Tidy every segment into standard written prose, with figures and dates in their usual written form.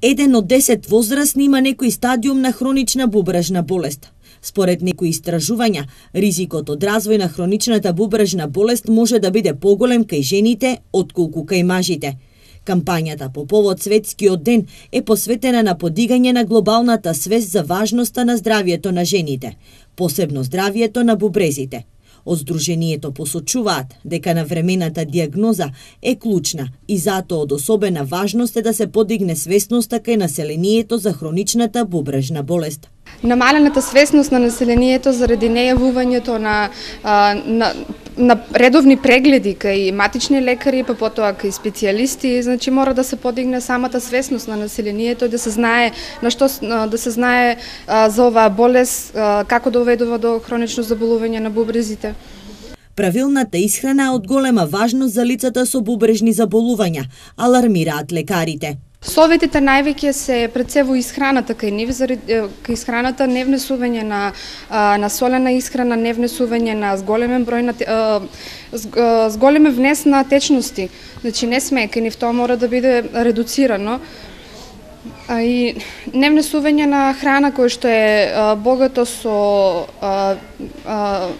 Еден од 10 возрастни има некој стадиум на хронична бубрежна болест. Според некои истражувања, ризикот од развој на хроничната бубрежна болест може да биде поголем кај жените отколку кај мажите. Кампањата по повод Светскиот ден е посветена на подигање на глобалната свест за важноста на здравието на жените, посебно здравието на бубрезите. Од Сдруженијето посочуваат дека навремената диагноза е клучна и затоа од особена важност е да се подигне свесноста кај населението за хроничната бубрежна болест. Намалената свесност на населението заради нејавувањето на редовни прегледи кај матични лекари, па потоа кај специјалисти, значи мора да се подигне самата свесност на населението и да се знае за оваа болест, како доведува до хронично заболување на бубрезите. Правилната исхрана е од голема важност за лицата со бубрежни заболувања, алармираат лекарите. Советите највеќе се пред се во исхраната кај нив, кај исхраната не внесување на солена исхрана, не внесување на зголемен број зголемен внес на течности. Значи не сме кај нив, тоа мора да биде редуцирано. И не внесување на храна кој што е богато со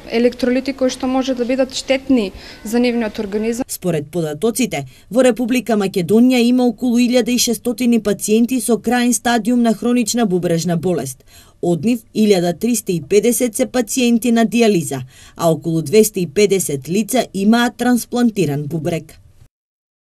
електролити кои што може да бидат штетни за нивниот организам. Според податоците, во Република Македонија има околу 1600 пациенти со крајен стадиум на хронична бубрежна болест. Од нив 1350 се пациенти на дијализа, а околу 250 лица имаат трансплантиран бубрек.